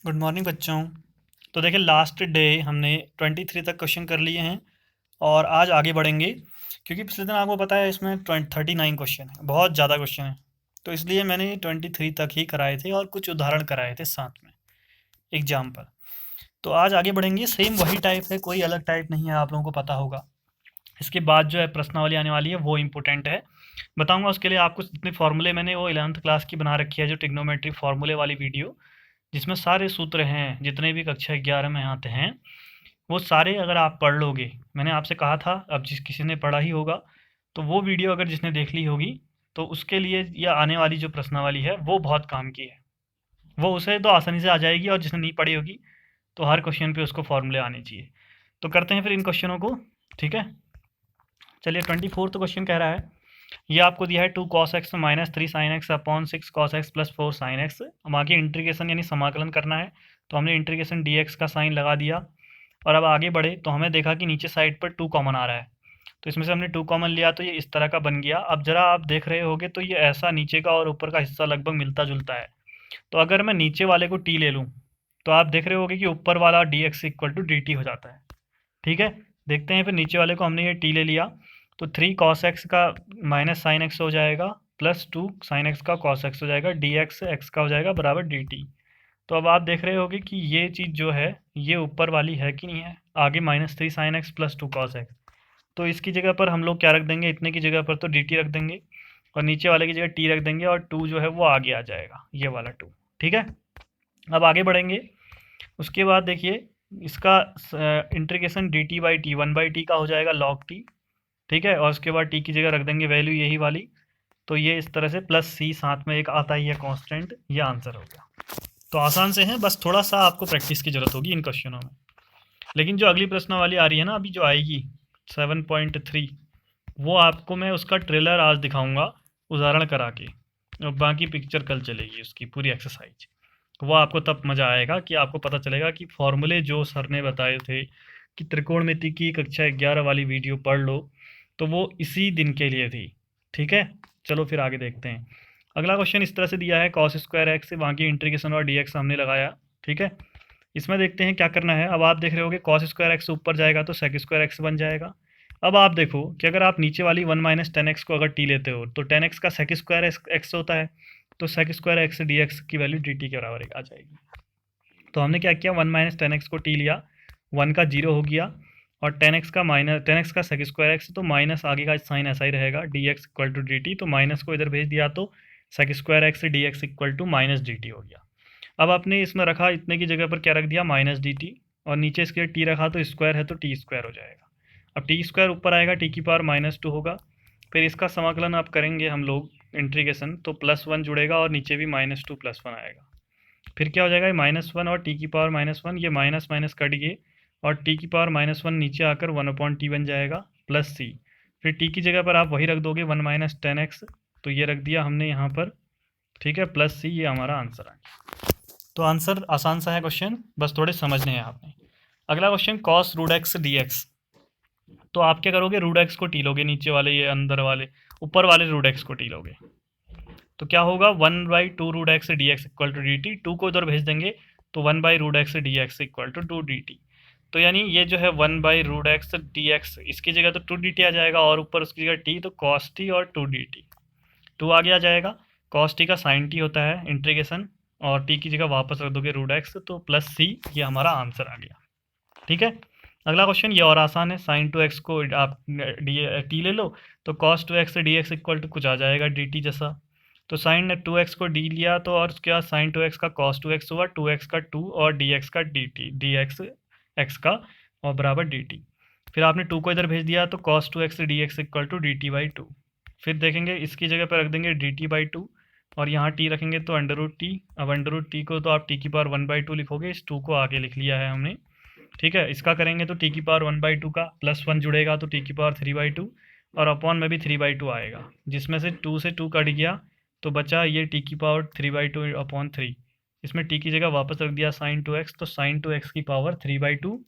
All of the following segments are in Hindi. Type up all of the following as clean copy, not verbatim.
गुड मॉर्निंग बच्चों। तो देखिए लास्ट डे हमने 23 तक क्वेश्चन कर लिए हैं और आज आगे बढ़ेंगे क्योंकि पिछले दिन आपको पता है इसमें 39 क्वेश्चन है, बहुत ज़्यादा क्वेश्चन है। तो इसलिए मैंने 23 तक ही कराए थे और कुछ उदाहरण कराए थे साथ में एग्जाम पर। तो आज आगे बढ़ेंगे, सेम वही टाइप है, कोई अलग टाइप नहीं है, आप लोगों को पता होगा। इसके बाद जो है प्रश्नावली आने वाली है वो इम्पोर्टेंट है, बताऊंगा। उसके लिए आपको जितने फॉर्मूले मैंने वो 11th क्लास की बना रखी है, जो ट्रिग्नोमेट्री फॉर्मूले वाली वीडियो, जिसमें सारे सूत्र हैं जितने भी कक्षा 11 में आते हैं, वो सारे अगर आप पढ़ लोगे, मैंने आपसे कहा था, अब जिस किसी ने पढ़ा ही होगा तो वो वीडियो अगर जिसने देख ली होगी तो उसके लिए या आने वाली जो प्रश्नावली है वो बहुत काम की है। वो उसे तो आसानी से आ जाएगी और जिसने नहीं पढ़ी होगी तो हर क्वेश्चन पे उसको फॉर्मूले आने चाहिए। तो करते हैं फिर इन क्वेश्चनों को, ठीक है। चलिए 24th क्वेश्चन कह रहा है, ये आपको दिया है 2 cos x minus 3 sin x upon 6 cos x plus 4 sin x। अब आगे इंटीग्रेशन यानी समाकलन करना है, तो हमने इंटीग्रेशन dx का साइन लगा दिया। और अब आगे बढ़े तो हमें देखा कि नीचे साइड पर 2 कॉमन आ रहा है, तो इसमें से हमने 2 कॉमन लिया तो ये इस तरह का बन गया। अब जरा आप देख रहे होगे तो ये ऐसा नीचे का और ऊपर का हिस्सा लगभग मिलता जुलता है। तो अगर मैं नीचे वाले को t ले लूँ तो आप देख रहे होगे कि ऊपर वाला dx इक्वल टू dt हो जाता है, ठीक है। देखते हैं फिर नीचे वाले को, हमने ये t ले लिया तो 3 cos x का माइनस साइन x हो जाएगा प्लस 2 sin x का cos x हो जाएगा, dx x का हो जाएगा बराबर dt। तो अब आप देख रहे होगे कि ये चीज़ जो है ये ऊपर वाली है कि नहीं है, आगे minus 3 sin x plus 2 cos x। तो इसकी जगह पर हम लोग क्या रख देंगे, इतने की जगह पर तो dt रख देंगे और नीचे वाले की जगह t रख देंगे और 2 जो है वो आगे आ जाएगा, ये वाला 2, ठीक है। अब आगे बढ़ेंगे, उसके बाद देखिए इसका integration D T by T 1/t का हो जाएगा log t, ठीक है। और उसके बाद t की जगह रख देंगे वैल्यू यही वाली, तो ये इस तरह से प्लस c साथ में एक आता ही है कांस्टेंट, ये आंसर हो गया। तो आसान से है, बस थोड़ा सा आपको प्रैक्टिस की जरूरत होगी इन क्वेश्चनों में। लेकिन जो अगली प्रश्न वाली आ रही है ना अभी जो आएगी 7.3, वो आपको मैं उसका ट्रेलर आज दिखाऊंगा उदाहरण करा के, और बाकी पिक्चर कल चलेगी उसकी पूरी एक्सरसाइज। वो आपको तब मज़ा आएगा कि आपको पता चलेगा कि फॉर्मूले जो सर ने बताए थे कि त्रिकोणमिति की कक्षा 11 वाली वीडियो पढ़ लो, तो वो इसी दिन के लिए थी, ठीक है। चलो फिर आगे देखते हैं। अगला क्वेश्चन इस तरह से दिया है, कॉस स्क्वायर एक्स से वहाँ की इंटीग्रेशन और डी हमने लगाया, ठीक है। इसमें देखते हैं क्या करना है। अब आप देख रहे होगे कॉस स्क्वायर एक्स ऊपर जाएगा तो सेक स्क्वायर एक्स बन जाएगा। अब आप देखो कि अगर आप नीचे वाली 1 माइनस 10x को अगर टी लेते हो तो 10x का सेक स्क्वायर एक्स होता है, तो sec square x d x की वैल्यू डी टी के बराबर आ जाएगी। तो हमने क्या किया, 1 माइनस 10x को टी लिया, 1 का 0 हो गया और 10x का सेक स्क्वायर एक्स, तो माइनस आगे का साइन ऐसा ही रहेगा, d x equal to d t, तो माइनस को इधर भेज दिया तो sec square x d x equal to minus d t हो गया। अब आपने इसमें रखा इतने की जगह पर क्या रख दिया, माइनस डी टी, और नीचे इसके टी रखा तो स्क्वायर है तो टी स्क्वायर हो जाएगा। अब टी स्क्वायर ऊपर आएगा, टी की पावर -2 होगा। फिर इसका समाकलन आप करेंगे हम लोग इंटीग्रेशन, तो +1 जुड़ेगा और नीचे भी -2 +1 आएगा। फिर क्या हो जाएगा, -1 और टी की पावर -1, ये माइनस माइनस कट गए और टी की पावर -1 नीचे आकर 1/t बन जाएगा प्लस सी। फिर टी की जगह पर आप वही रख दोगे 1 माइनस 10x, तो ये रख दिया हमने यहाँ पर, ठीक है, प्लस सी, ये हमारा आंसर आ गया। तो आंसर आसान सा है क्वेश्चन, बस थोड़े समझने हैं आपने। अगला question cos root x d x, तो आप क्या करोगे, रूट एक्स को टी लोगे, नीचे वाले ये अंदर वाले ऊपर वाले रूट एक्स को टी लोगे, तो क्या होगा 1/2 root x d x equal to d t, two को इधर भेज देंगे तो 1/रूट x d x equal to 2 dt। तो यानी ये जो है 1/रूट एक्स डी एक्स, इसकी जगह तो 2 dt आ जाएगा और ऊपर उसकी जगह टी, तो कॉस टी और 2 dt, 2 आगे आ जाएगा। कॉस टी का साइन टी होता है इंटीग्रेशन, और टी की जगह वापस रख दोगे रूट एक्स, तो प्लस सी, ये हमारा आंसर आ गया, ठीक है। अगला क्वेश्चन ये और आसान है, साइन 2x को आप टी ले लो तो cos 2x d x equal to कुछ आ जाएगा डी टी जैसा। तो साइन 2x को डी लिया तो और उसके बाद साइन 2x का कॉस 2x हुआ, 2x का 2 और dx का dt, dx x का और बराबर dt। फिर आपने 2 को इधर भेज दिया तो cos 2x dx equal to dt/2। फिर देखेंगे इसकी जगह पर रख देंगे dt/2 और यहाँ t रखेंगे तो √t। अब √t को तो आप t की पावर 1/2 लिखोगे, इस 2 को आगे लिख लिया है हमने, ठीक है। इसका करेंगे तो t की पावर 1/2 का +1 जुड़ेगा तो t की पावर 3/2 और अपॉन में भी 3/2 आएगा, जिसमें से 2 से 2 कट गया तो बचा ये t की पावर 3/2 अपॉन 3। इसमें t की जगह वापस रख दिया साइन 2x, तो साइन 2x की पावर 3/2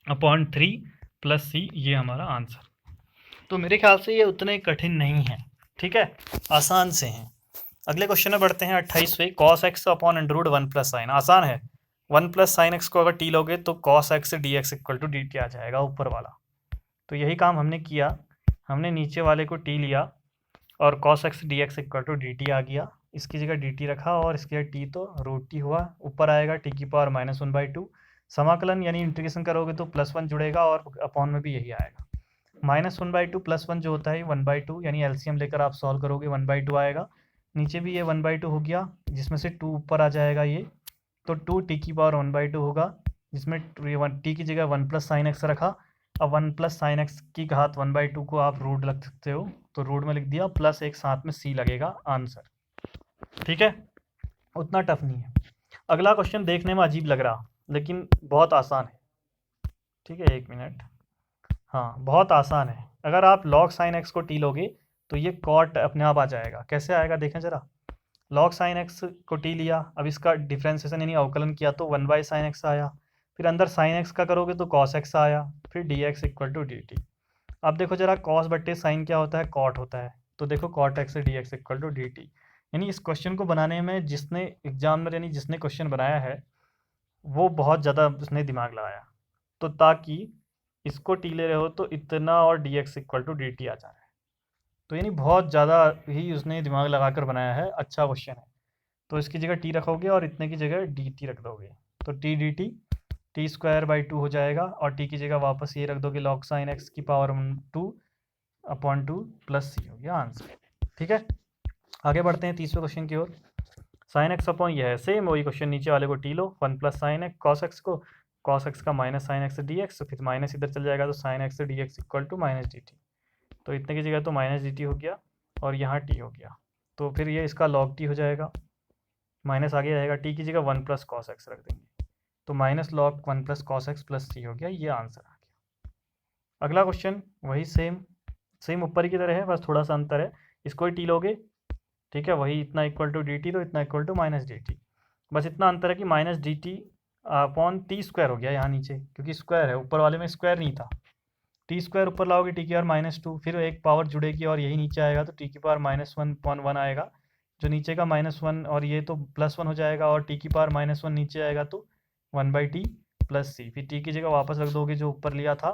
अपॉन 3 प्लस c, ये हमारा आंसर। तो मेरे ख्याल से ये उतने कठिन नहीं है, ठीक है, आसान से हैं। अगले क्वेश्चन में बढ़ते हैं 28वें, cos x upon under root 1 + sine, आसान है। 1 प्लस साइन एक्स को अगर टी लोगे तो cos x d x equal to d t आ जाएगा ऊपर वाला। तो यही काम हमने किया, हमने नीचे वाले को टी लिया और cos x d x equal to d t आ गया, इसकी जगह डी टी रखा और इसकी जगह टी तो रूट टी हुआ, ऊपर आएगा टी की पावर -1/2। समाकलन यानी इंटीग्रेशन करोगे तो +1 जुड़ेगा और अपॉन में भी यही आएगा। -1/2 +1 जो होता है 1/2, यानी एलसीएम लेकर आप सॉल्व करोगे 1/2 आएगा। नीचे भी ये 1/2 हो गया, जिसमें से 2 ऊपर आ जाएगा ये, तो 2 टी की पावर 1/2 होगा, जिसमें टी की जगह 1 प्लस साइन एक्स रखा। अब 1 प्लस साइन एक्स की घात 1/2 को आप रूट लग सकते हो, तो रूट में लिख दिया, प्लस एक साथ में सी लगेगा आंसर। ठीक है, उतना टफ नहीं है। अगला क्वेश्चन देखने में अजीब लग रहा लेकिन बहुत आसान है। ठीक है, 1 मिनट। हाँ, बहुत आसान है। अगर आप लॉग साइन एक्स को टी लोगे तो ये कॉट अपने आप आ जाएगा। कैसे आएगा देखें ज़रा। लॉग साइन एक्स को टी लिया, अब इसका डिफ्रेंसिएशन यानी अवकलन किया तो 1/sin x आया, फिर अंदर साइन एक्स का करोगे तो कॉस एक्स आया, फिर d x equal to d t. अब देखो जरा, कॉस बट्टे साइन क्या होता है, कॉट होता है, तो देखो cot x d x equal to d t. यानी इस क्वेश्चन को बनाने में जिसने एग्जामिनर यानी जिसने क्वेश्चन बनाया है वो बहुत ज़्यादा उसने दिमाग लगाया, तो ताकि इसको टी ले रहे हो तो इतना और d x equal to d t आ जा रहा है, तो यानी बहुत ज़्यादा ही उसने दिमाग लगाकर बनाया है। अच्छा क्वेश्चन है। तो इसकी जगह टी रखोगे और इतने की जगह डी टी रख दोगे, तो T D T square by 2 हो जाएगा, और टी की जगह वापस ये रख दोगे लॉग साइन एक्स की पावर 2/2 प्लस सी हो गया आंसर। ठीक है, आगे बढ़ते हैं तीसरे क्वेश्चन की ओर। साइन एक्स अपॉन यह है सेम वही क्वेश्चन, नीचे वाले को टी लो, 1 plus sine x cos x को, कॉस एक्स का minus sine x d x, फिर माइनस इधर चल जाएगा तो sine x d x equal to minus d t. तो इतने की जगह तो माइनस डी टी हो गया और यहाँ टी हो गया, तो फिर ये इसका लॉग टी हो जाएगा, माइनस आगे रहेगा, टी की जगह 1 प्लस कॉस एक्स रख देंगे, तो minus log 1 plus cos x plus c हो गया, ये आंसर आ गया। अगला क्वेश्चन वही सेम ऊपर ही की तरह है, बस थोड़ा सा अंतर है, इसको ही टी लोगे, ठीक है, वही इतना इक्वल टू डी टी तो इतना equal to minus d t, बस इतना अंतर है कि minus d t upon t square हो गया यहाँ नीचे, क्योंकि स्क्वायर है, ऊपर वाले में स्क्वायर नहीं था। टी स्क्वायर ऊपर लाओगे टी की पावर -2, फिर एक पावर जुड़ेगी और यही नीचे आएगा तो टी की पावर -1/1 आएगा, जो नीचे का -1 और ये तो +1 हो जाएगा, और टी की पावर -1 नीचे आएगा तो 1/t प्लस सी, फिर टी की जगह वापस रख दोगे जो ऊपर लिया था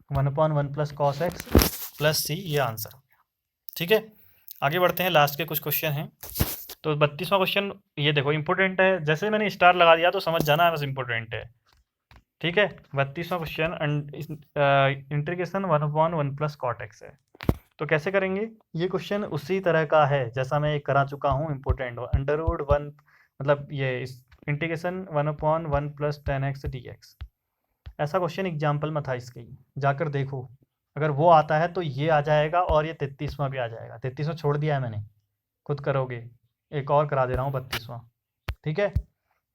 1/1 प्लस कॉस एक्स प्लस सी, ये आंसर हो गया। ठीक है, आगे बढ़ते हैं, लास्ट के कुछ क्वेश्चन हैं। तो 32वां क्वेश्चन ये देखो इंपॉर्टेंट है, जैसे मैंने स्टार लगा दिया तो समझ जाना है, बस इंपॉर्टेंट है। ठीक है, 32वां question integration 1/1 plus cot x है। तो कैसे करेंगे, ये क्वेश्चन उसी तरह का है जैसा मैं करा चुका हूँ, इंपॉर्टेंट हो, √1 मतलब ये integration 1/1 plus tan x dx, ऐसा क्वेश्चन एग्जाम्पल में था इसके, जाकर देखो, अगर वो आता है तो ये आ जाएगा और ये 33वां भी आ जाएगा। 33वां छोड़ दिया है मैंने, खुद करोगे, एक और करा दे रहा हूँ 32वां। ठीक है,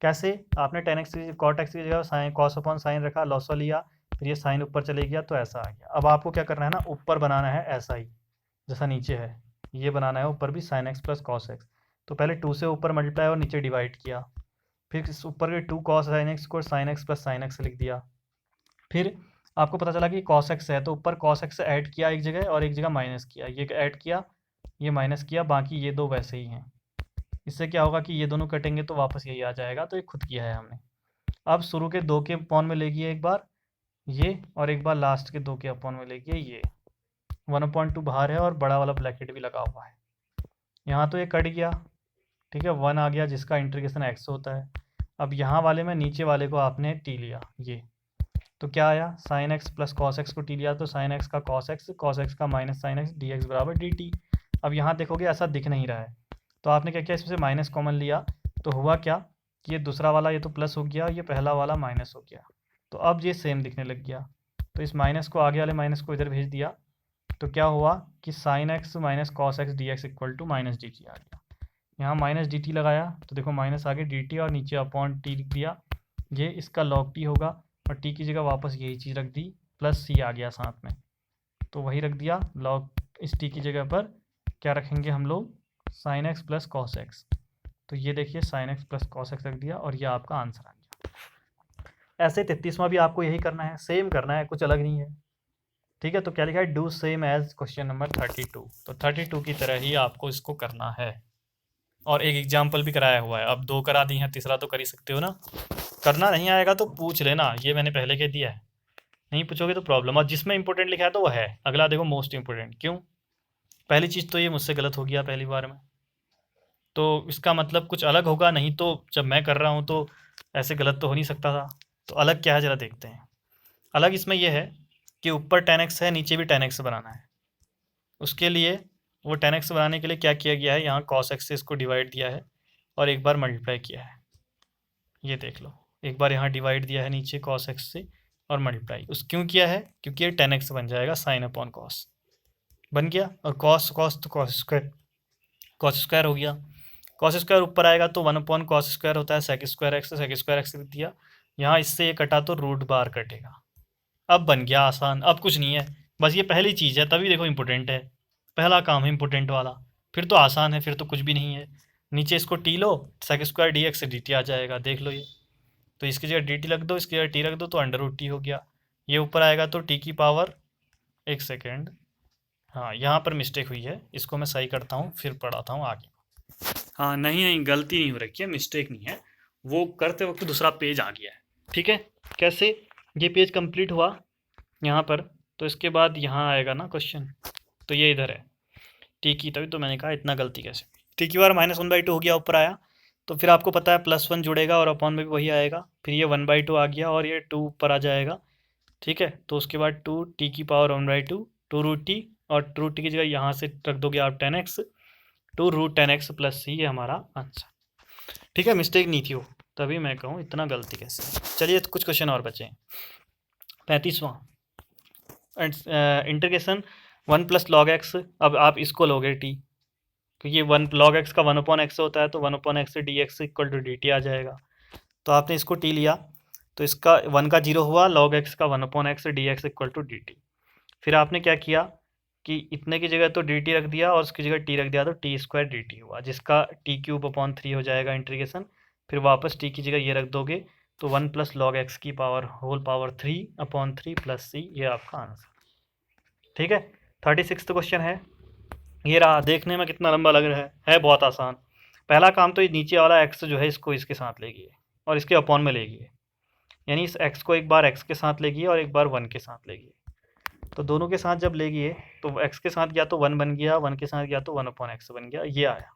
कैसे, आपने tan x cot x की जगह साइन कॉस अपॉन साइन रखा, लॉसो लिया, फिर ये साइन ऊपर चले गया तो ऐसा आ गया। अब आपको क्या करना है ना, ऊपर बनाना है ऐसा ही जैसा नीचे है, ये बनाना है ऊपर भी sin x plus cos x. तो पहले 2 से ऊपर मल्टीप्लाई और नीचे डिवाइड किया, फिर इस ऊपर के 2 cos sin x को sin x plus sin x लिख दिया, फिर आपको पता चला कि cos x है तो ऊपर cos x ऐड किया एक जगह और एक जगह माइनस किया, ये ऐड किया ये माइनस किया, बाकी ये दो वैसे ही हैं। इससे क्या होगा कि ये दोनों कटेंगे तो वापस यही आ जाएगा, तो ये खुद किया है हमने। अब शुरू के 2 के अपॉन में ले गया एक बार ये, और एक बार लास्ट के 2 के अपॉन में ले गया ये, 1/2 बाहर है और बड़ा वाला ब्रैकेट भी लगा हुआ है, यहाँ तो ये कट गया। ठीक है, 1 आ गया जिसका इंटीग्रेशन x होता है। अब यहाँ वाले में नीचे वाले को आपने टी लिया, ये तो क्या आया, sin x plus cos x को टी लिया तो sin x का cos x का माइनस sin x dx बराबर dt। अब यहाँ देखोगे ऐसा दिख नहीं रहा है, तो आपने क्या किया, इसमें से माइनस कॉमन लिया, तो हुआ क्या कि ये दूसरा वाला ये तो प्लस हो गया, ये पहला वाला माइनस हो गया, तो अब ये सेम दिखने लग गया। तो इस माइनस को आगे वाले माइनस को इधर भेज दिया, तो क्या हुआ कि sin x minus cos x d x equal to minus d t आ गया। यहाँ माइनस डी टी लगाया तो देखो माइनस आगे डी टी और नीचे अपॉन टी लिख दिया, ये इसका लॉग टी होगा, और टी की जगह वापस यही चीज़ रख दी, प्लस सी आ गया साथ में, तो वही रख दिया लॉग, इस टी की जगह पर क्या रखेंगे हम लोग, sin x plus cos x, तो ये देखिए sin x plus cos x रख दिया और ये आपका आंसर आ गया। ऐसे 33वां भी आपको यही करना है, सेम करना है, कुछ अलग नहीं है। ठीक है, तो क्या लिखा है, do same as question number 32, तो 32 की तरह ही आपको इसको करना है। और एक एग्जाम्पल भी कराया हुआ है। अब 2 करा दी हैं, तीसरा तो कर ही सकते हो ना। करना नहीं आएगा तो पूछ लेना, ये मैंने पहले कह दिया है। नहीं पूछोगे तो प्रॉब्लम। और जिसमें इंपॉर्टेंट लिखा है तो वो है। अगला देखो मोस्ट इंपॉर्टेंट। क्यों? पहली चीज़ तो ये मुझसे गलत हो गया पहली बार में, तो इसका मतलब कुछ अलग होगा, नहीं तो जब मैं कर रहा हूँ तो ऐसे गलत तो हो नहीं सकता था। तो अलग क्या है ज़रा देखते हैं। अलग इसमें यह है कि ऊपर 10x है, नीचे भी 10x बनाना है। उसके लिए वो 10x बनाने के लिए क्या किया गया है, यहाँ cos x से इसको डिवाइड दिया है और एक बार मल्टीप्लाई किया है। ये देख लो, एक बार यहाँ डिवाइड दिया है नीचे cos x से और मल्टीप्लाई उस क्यों किया है, क्योंकि ये 10x बन जाएगा साइन अपॉन कॉस बन गया। और cos cos तो कॉस स्क्वायर हो गया। कॉस स्क्वायर ऊपर आएगा तो 1 अपॉन कॉस स्क्वायर होता है सेक स्क्वायर एक्स लिख दिया। यहाँ इससे ये कटा तो रूट बार कटेगा। अब बन गया आसान। अब कुछ नहीं है, बस ये पहली चीज़ है, तभी देखो इंपॉर्टेंट है, पहला काम है इंपॉर्टेंट वाला। फिर तो आसान है, फिर तो कुछ भी नहीं है। नीचे इसको टी लो, sec square d x d t आ जाएगा, देख लो ये। तो इसकी जगह डी टी रख दो, इसकी जगह टी रख दो, तो अंडर रूट टी हो गया। ये ऊपर आएगा तो टी की पावर, एक सेकेंड, हाँ यहाँ पर मिस्टेक हुई है, इसको मैं सही करता हूँ फिर पढ़ाता हूँ आगे। हाँ नहीं नहीं, गलती नहीं हो रखी है, मिस्टेक नहीं है, वो करते वक्त दूसरा पेज आ गया है। ठीक है, कैसे? ये पेज कंप्लीट हुआ यहाँ पर, तो इसके बाद यहाँ आएगा ना क्वेश्चन, तो ये इधर है टी की, तभी तो मैंने कहा इतना गलती कैसे। टी की बार -1/2 हो गया, ऊपर आया, तो फिर आपको पता है +1 जुड़ेगा और अपॉन में भी वही आएगा, फिर ये 1/2 आ गया और ये 2 ऊपर आ जाएगा। ठीक है, तो उसके बाद 2 टी की पावर 1/2, 2 रूट टी, और 2 टी की जगह यहाँ से रख दोगे आप 10x, 2 रूट 10x प्लस सी, ये हमारा आंसर। ठीक है, मिस्टेक नहीं थी वो, तभी मैं कहूँ इतना गलती कैसे। चलिए कुछ क्वेश्चन और बचे। 35वां इंटीग्रेशन 1 प्लस लॉग एक्स। अब आप इसको लोगे टी, क्योंकि 1 लॉग एक्स का 1/x होता है, तो 1/x से d x equal to d t आ जाएगा। तो आपने इसको टी लिया, तो इसका 1 का 0 हुआ, लॉग एक्स का 1/x d x equal to d t. फिर आपने क्या किया कि इतने की जगह तो डी टी रख दिया और उसकी जगह टी रख दिया, तो टी स्क्वायर डी टी हुआ, जिसका टी क्यूब अपॉन 3 हो जाएगा इंटीग्रेशन। फिर वापस टी की जगह ये रख दोगे, तो 1 प्लस लॉग एक्स की पावर होल पावर 3/3 प्लस सी, ये आपका आंसर। ठीक है, 36वां क्वेश्चन है, ये रहा। देखने में कितना लंबा लग रहा है बहुत आसान। पहला काम तो ये नीचे वाला एक्स जो है इसको इसके साथ लेगी और इसके अपॉन में लेगी, यानी इस एक्स को एक बार एक्स के साथ लेगी और एक बार 1 के साथ लेगी। तो दोनों के साथ जब लेगी तो एक्स के साथ गया तो 1 बन गया, 1 के साथ गया तो 1/x बन गया, ये आया।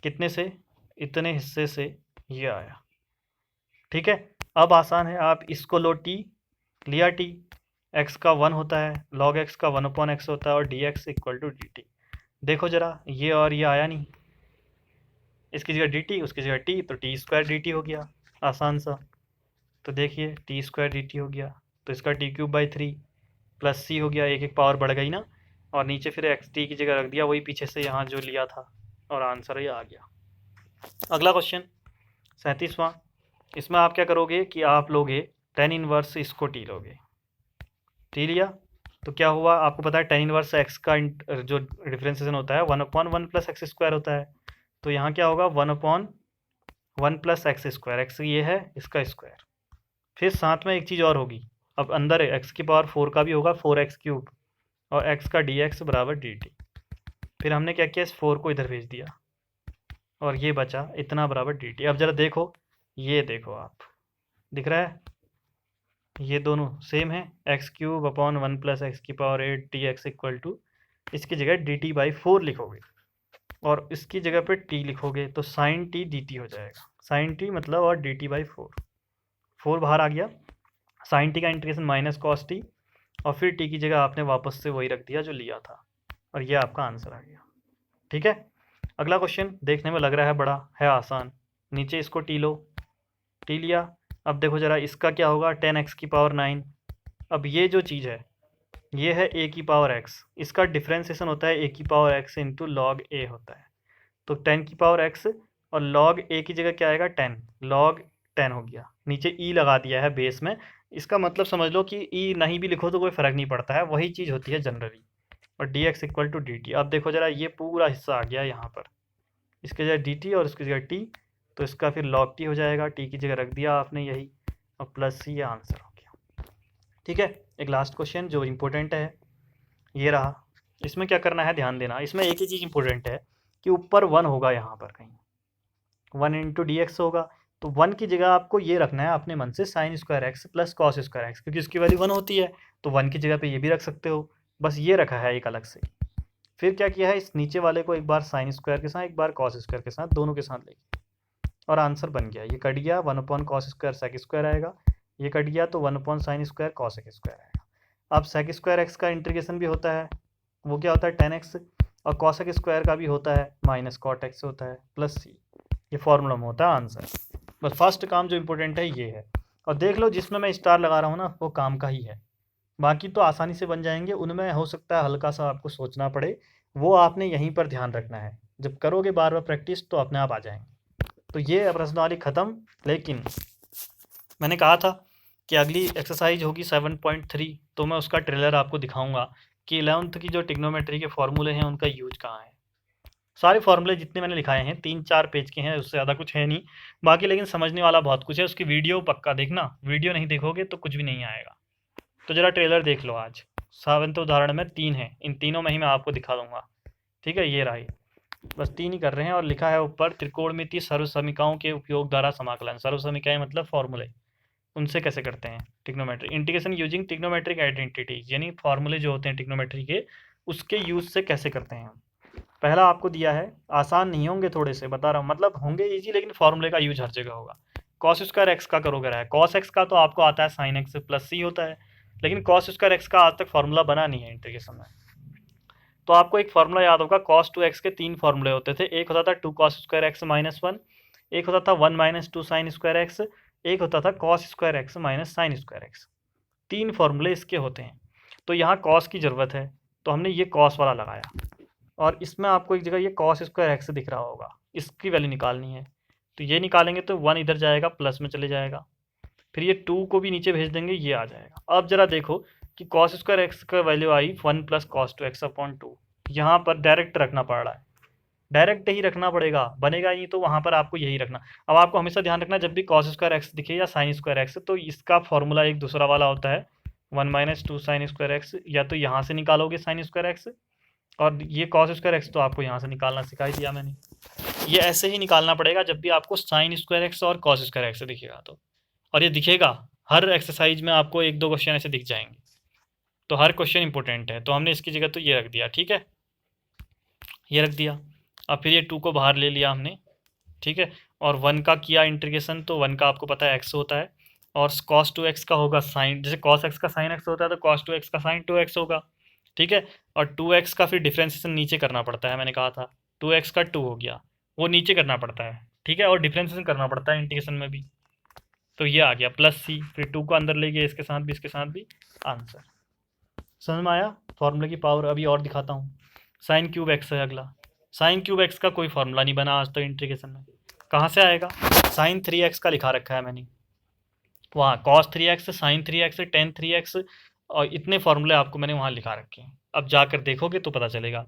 कितने से? इतने हिस्से से ये आया। ठीक है, अब आसान है, आप इसको लो टी, लिया टी, एक्स का 1 होता है, लॉग एक्स का 1/x होता है और d x equal to d t. देखो जरा, ये और ये आया नहीं, इसकी जगह डी टी, उसकी जगह टी, तो टी स्क्वायर डी टी हो गया, आसान सा। तो देखिए टी स्क्वायर डी टी हो गया, तो इसका T cube by 3 plus c हो गया, एक एक पावर बढ़ गई ना, और नीचे फिर एक्स टी की जगह रख दिया, वही पीछे से यहाँ जो लिया था, और आंसर ये आ गया। अगला क्वेश्चन 37वां, इसमें आप क्या करोगे कि आप लोगे tan इनवर्स, इसको टी लोगे, टी लिया तो क्या हुआ, आपको पता है tan इनवर्स एक्स का जो डिफ्रेंसिएशन होता है 1/1 प्लस एक्स स्क्वायर होता है। तो यहाँ क्या होगा 1/1 प्लस एक्स स्क्वायर, एक्स ये है इसका स्क्वायर, फिर साथ में एक चीज़ और होगी, अब अंदर एक्स की पावर 4 का भी होगा, 4x³ और एक्स का डी एक्स बराबर डी टी। फिर हमने क्या किया, इस 4 को इधर भेज दिया और ये बचा इतना बराबर डी टी। अब ज़रा देखो, ये देखो आप, दिख रहा है ये दोनों सेम है, x³ अपॉन 1 प्लस एक्स की power 8 d x equal to, इसकी जगह डी टी बाई 4 लिखोगे और इसकी जगह पे t लिखोगे, तो साइन टी डी टी हो जाएगा, साइन टी मतलब और डी टी बाई 4 बाहर आ गया, साइन टी का इंटीग्रेशन माइनस कॉस टी, और फिर टी की जगह आपने वापस से वही रख दिया जो लिया था, और ये आपका आंसर आ गया। ठीक है, अगला क्वेश्चन देखने में लग रहा है बड़ा है आसान, नीचे इसको टी लो, टी लिया, अब देखो ज़रा इसका क्या होगा, 10x की पावर 9। अब ये जो चीज़ है ये है a की पावर x, इसका डिफ्रेंसिएशन होता है a की power x into log a होता है, तो 10 की पावर x और लॉग a की जगह क्या आएगा 10, लॉग 10 हो गया, नीचे e लगा दिया है बेस में, इसका मतलब समझ लो कि e नहीं भी लिखो तो कोई फ़र्क नहीं पड़ता है, वही चीज़ होती है जनरली, और dx equal to d t. अब देखो ज़रा ये पूरा हिस्सा आ गया यहाँ पर, इसकी जगह डी टी और इसकी जगह टी, तो इसका फिर लॉग टी हो जाएगा, टी की जगह रख दिया आपने यही, और प्लस सी, ये आंसर हो गया। ठीक है, एक लास्ट क्वेश्चन जो इम्पोर्टेंट है, ये रहा। इसमें क्या करना है ध्यान देना, इसमें एक ही चीज़ इंपॉर्टेंट है कि ऊपर 1 होगा, यहाँ पर कहीं 1 इंटू डी एक्स होगा, तो 1 की जगह आपको ये रखना है अपने मन से sine square x plus cos square x, क्योंकि इसकी वैल्यू 1 होती है, तो 1 की जगह पे ये भी रख सकते हो, बस ये रखा है एक अलग से। फिर क्या किया है, इस नीचे वाले को एक बार साइन स्क्वायर के साथ, एक बार कॉस स्क्वायर के साथ, दोनों के साथ लेके, और आंसर बन गया। ये कट गया, 1 कॉस स्क्वायर सेक स्क्वायर आएगा, ये कट गया तो 1 साइन स्क्वायर कॉस स्क्वायर आएगा। अब सेक स्क्वायर एक्स का इंटीग्रेशन भी होता है, वो क्या होता है 10x, और कॉसेक स्क्वायर का भी होता है माइनस कॉट एक्स होता है प्लस सी, ये फॉर्मूला में होता है आंसर। बस फर्स्ट काम जो इंपॉर्टेंट है ये है, और देख लो जिसमें मैं स्टार लगा रहा हूँ ना वो काम का ही है, बाकी तो आसानी से बन जाएंगे, उनमें हो सकता है हल्का सा आपको सोचना पड़े, वो आपने यहीं पर ध्यान रखना है, जब करोगे बार बार प्रैक्टिस तो अपने आप आ जाएंगे। तो ये प्रश्नावली ख़त्म, लेकिन मैंने कहा था कि अगली एक्सरसाइज होगी 7.3, तो मैं उसका ट्रेलर आपको दिखाऊंगा कि 11th की जो टिग्नोमेट्री के फॉर्मूले हैं उनका यूज कहाँ है। सारे फॉर्मूले जितने मैंने लिखाए हैं 3-4 पेज के हैं, उससे ज़्यादा कुछ है नहीं बाकी, लेकिन समझने वाला बहुत कुछ है। उसकी वीडियो पक्का देखना, वीडियो नहीं देखोगे तो कुछ भी नहीं आएगा। तो ज़रा ट्रेलर देख लो। आज 7th उदाहरण में 3 है, इन तीनों में ही मैं आपको दिखा दूंगा, ठीक है। ये रही, बस 3 ही कर रहे हैं, और लिखा है ऊपर त्रिकोणमितीय सर्वसमीकाओं के उपयोग द्वारा समाकलन। सर्वसमीकाएं मतलब फॉर्मूले, उनसे कैसे करते हैं trigonometry, integration using trigonometric identity, यानी फॉर्मूले जो होते हैं टिग्नोमेट्री के उसके यूज से कैसे करते हैं। पहला आपको दिया है, आसान नहीं होंगे थोड़े से, बता रहा हूँ, मतलब होंगे इजी, लेकिन फॉर्मूले का यूज हर जगह होगा। कॉस स्क्वायर एक्स का करोगे रहा है, कॉस एक्स का तो आपको आता है साइन एक्स प्लस सी होता है, लेकिन कॉस स्क्वायर एक्स का आज तक फॉर्मूला बना नहीं है इंटीग्रेशन में। तो आपको एक फॉर्मूला याद होगा, कॉस 2x के 3 फॉर्मूले होते थे, एक होता था 2 कॉस स्क्वायर एक्स माइनस 1, एक होता था 1 माइनस 2 साइन स्क्वायर एक्स, एक होता था cos square x minus sine square x. 3 फॉर्मूले इसके होते हैं। तो यहाँ कॉस की ज़रूरत है, तो हमने ये कॉस वाला लगाया, और इसमें आपको एक जगह ये कॉस स्क्वायर एक्स दिख रहा होगा, इसकी वैल्यू निकालनी है। तो ये निकालेंगे तो 1 इधर जाएगा, प्लस में चले जाएगा, फिर ये 2 को भी नीचे भेज देंगे, ये आ जाएगा। अब जरा देखो कि कॉस स्क्वायर एक्स का वैल्यू आई 1 प्लस कॉस 2x अपॉन 2, यहाँ पर डायरेक्ट रखना पड़ रहा है, डायरेक्ट ही रखना पड़ेगा, बनेगा नहीं तो वहाँ पर आपको यही रखना। अब आपको हमेशा ध्यान रखना, जब भी कॉस स्क्वायर एक्स दिखे या साइन स्क्वायर एक्स, तो इसका फॉर्मूला एक दूसरा वाला होता है 1 माइनस 2 साइन स्क्वायर एक्स, या तो यहाँ से निकालोगे साइन स्क्वायर एक्स, और ये कॉस स्क्वायर एक्स तो आपको यहाँ से निकालना सिखाई दिया मैंने, ये ऐसे ही निकालना पड़ेगा जब भी आपको साइन स्क्वायर एक्स और कॉस स्क्वायर एक्स दिखेगा तो। और ये दिखेगा हर एक्सरसाइज में, आपको 1-2 क्वेश्चन ऐसे दिख जाएंगे, तो हर क्वेश्चन इंपॉर्टेंट है। तो हमने इसकी जगह तो ये रख दिया, ठीक है, ये रख दिया। अब फिर ये 2 को बाहर ले लिया हमने, ठीक है, और 1 का किया इंटीग्रेशन, तो 1 का आपको पता है x होता है, और cos 2x का होगा साइन, जैसे cos x का साइन x होता है तो cos 2x का साइन 2x होगा, ठीक है। और 2x का फिर डिफ्रेंसिएशन नीचे करना पड़ता है, मैंने कहा था 2x का 2 हो गया, वो नीचे करना पड़ता है, ठीक है, और डिफ्रेंसिएशन करना पड़ता है इंटीग्रेशन में भी। तो ये आ गया प्लस सी, फिर 2 को अंदर ले गया, इसके साथ भी इसके साथ भी, आंसर। समझ में आया फॉर्मूले की पावर। अभी और दिखाता हूँ, साइन क्यूब एक्स है अगला। साइन क्यूब एक्स का कोई फॉर्मूला नहीं बना आज तक इंटीग्रेशन में, कहाँ से आएगा, साइन 3x का लिखा रखा है मैंने, वहाँ cos 3x, sign 3x, ten 3x, और इतने फॉर्मूले आपको मैंने वहाँ लिखा रखे हैं। अब जाकर देखोगे तो पता चलेगा,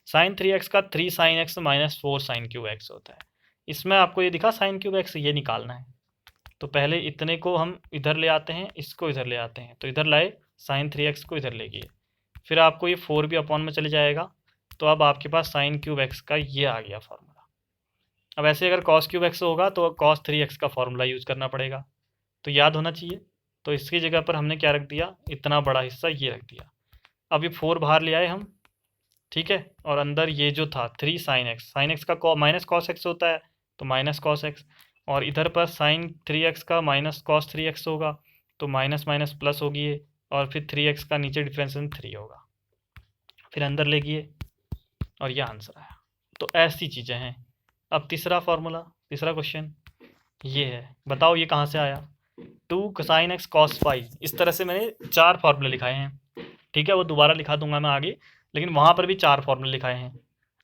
साइन 3x का 3 sign x minus 4 sine cube x होता है। इसमें आपको ये दिखा साइन क्यूब एक्स, ये निकालना है, तो पहले इतने को हम इधर ले आते हैं, इसको इधर ले आते हैं, तो इधर लाए साइन 3x को इधर ले गए, फिर आपको ये 4 भी अपॉन में चले जाएगा, तो अब आपके पास साइन क्यूब एक्स का ये आ गया फॉर्मूला। अब ऐसे अगर कॉस क्यूब एक्स होगा तो कॉस 3x का फॉर्मूला यूज़ करना पड़ेगा, तो याद होना चाहिए। तो इसकी जगह पर हमने क्या रख दिया, इतना बड़ा हिस्सा ये रख दिया। अब ये 4 बाहर ले आए हम, ठीक है, और अंदर ये जो था 3 साइन एक्स का माइनस कॉस एक्स होता है, तो माइनस कॉस एक्स, और इधर पर साइन 3x का माइनस कॉस 3x होगा, तो माइनस माइनस प्लस होगी ये, और फिर 3x का नीचे डिफरेंशिएशन 3 होगा, फिर अंदर ले गए, और यह आंसर आया। तो ऐसी चीज़ें हैं। अब तीसरा फॉर्मूला, तीसरा क्वेश्चन ये है, बताओ ये कहाँ से आया, 2 साइन एक्स कॉस फाई। इस तरह से मैंने 4 फार्मूले लिखाए हैं, ठीक है, वो दोबारा लिखा दूंगा मैं आगे, लेकिन वहाँ पर भी 4 फार्मूले लिखाए हैं।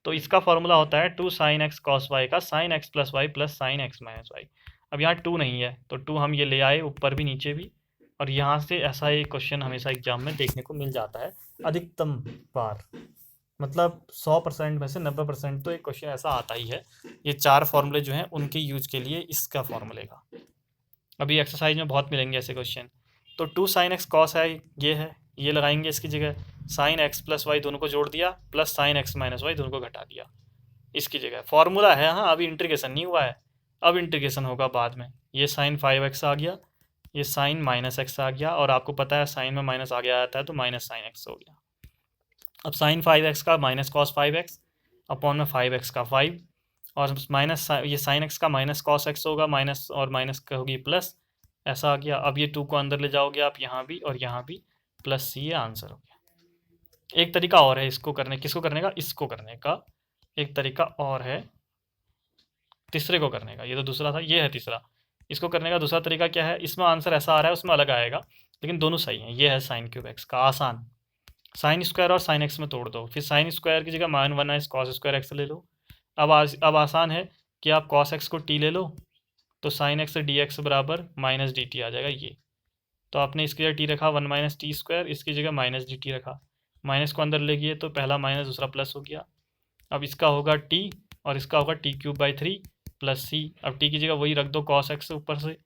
तो इसका फॉर्मूला होता है 2 साइन एक्स कॉस वाई का sine x plus y plus sine x minus y. अब यहाँ 2 नहीं है, तो 2 हम ये ले आए ऊपर भी नीचे भी, और यहाँ से ऐसा एक क्वेश्चन हमेशा एग्जाम में देखने को मिल जाता है अधिकतम बार, मतलब 100% में से 90% तो एक क्वेश्चन ऐसा आता ही है। ये 4 फॉर्मूले जो हैं उनके यूज के लिए इसका फॉर्मूले का, अभी एक्सरसाइज में बहुत मिलेंगे ऐसे क्वेश्चन। तो 2 साइन एक्स कॉस है, ये लगाएंगे इसकी जगह, साइन एक्स प्लस वाई दोनों को जोड़ दिया, plus sine x minus y दोनों को घटा दिया, इसकी जगह फॉर्मूला है, हाँ अभी इंटीग्रेशन नहीं हुआ है, अब इंटीग्रेशन होगा बाद में। ये साइन 5x आ गया, ये साइन माइनस एक्स आ गया, और आपको पता है साइन में माइनस आगे आ जाता है तो माइनस साइन एक्स हो गया। अब साइन 5x का माइनस कॉस 5x अपॉन में 5x का 5, और माइनस ये साइन x का माइनस कॉस x होगा, माइनस और माइनस का होगी प्लस, ऐसा आ गया। अब ये 2 को अंदर ले जाओगे आप, यहाँ भी और यहाँ भी प्लस सी, ये आंसर हो गया। एक तरीका और है इसको करने, किसको करने का, इसको करने का एक तरीका और है, तीसरे को करने का। ये तो दूसरा था, ये है तीसरा। इसको करने का दूसरा तरीका क्या है, इसमें आंसर ऐसा आ रहा है, उसमें अलग आएगा, लेकिन दोनों सही हैं। ये है साइन क्यूब एक्स का, आसान। साइन स्क्वायर और साइन एक्स में तोड़ दो, फिर साइन स्क्वायर की जगह माइन 1 कॉस स्क्वायर एक्स ले लो। अब आसान है कि आप कॉस एक्स को टी ले लो, तो साइन एक्स डी एक्स बराबर माइनस डी टी आ जाएगा ये। तो आपने इसकी जगह टी रखा 1 माइनस टी स्क्वायर, इसकी जगह माइनस डी टी रखा, माइनस को अंदर ले गए तो पहला माइनस दूसरा प्लस हो गया। अब इसका होगा टी और इसका होगा टी क्यूब बाई 3 प्लस सी। अब टी की जगह वही रख दो कॉस एक्स ऊपर से,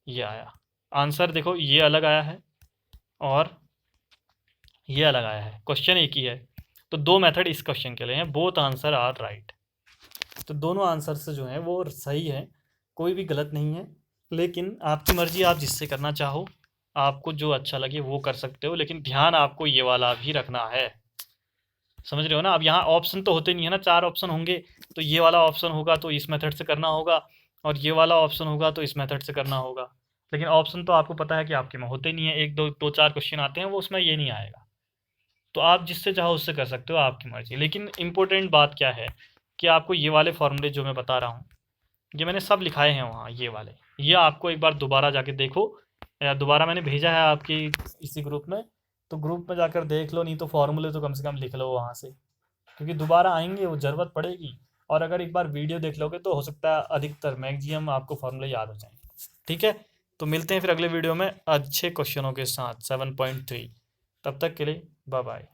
ये आया आंसर। देखो ये अलग आया है और ये अलग आया है, क्वेश्चन एक ही है। तो दो मेथड इस क्वेश्चन के लिए हैं, बोथ आंसर आर राइट। तो दोनों आंसर से जो है वो सही है, कोई भी गलत नहीं है। लेकिन आपकी मर्जी, आप जिससे करना चाहो, आपको जो अच्छा लगे वो कर सकते हो, लेकिन ध्यान आपको ये वाला भी रखना है, समझ रहे हो ना। अब यहाँ ऑप्शन तो होते नहीं है ना, 4 ऑप्शन होंगे, तो ये वाला ऑप्शन होगा तो इस मेथड से करना होगा, और ये वाला ऑप्शन होगा तो इस मेथड से करना होगा। लेकिन ऑप्शन तो आपको पता है कि आपके में होते नहीं है, 1 2 4 क्वेश्चन आते हैं, वो उसमें ये नहीं आएगा। तो आप जिससे चाहो उससे कर सकते हो, आपकी मर्जी। लेकिन इंपॉर्टेंट बात क्या है कि आपको ये वाले फॉर्मूले जो मैं बता रहा हूँ, ये मैंने सब लिखाए हैं वहाँ, ये वाले, ये आपको एक बार दोबारा जाके देखो, या दोबारा मैंने भेजा है आपकी इसी ग्रुप में, तो ग्रुप में जाकर देख लो, नहीं तो फॉर्मूले तो कम से कम लिख लो वहाँ से, क्योंकि दोबारा आएंगे वो ज़रूरत पड़ेगी। और अगर एक बार वीडियो देख लोगे तो हो सकता है अधिकतर मैक्सिमम आपको फॉर्मूले याद हो जाएंगे। ठीक है, तो मिलते हैं फिर अगले वीडियो में अच्छे क्वेश्चनों के साथ 7.3। तब तक के लिए बाय बाय।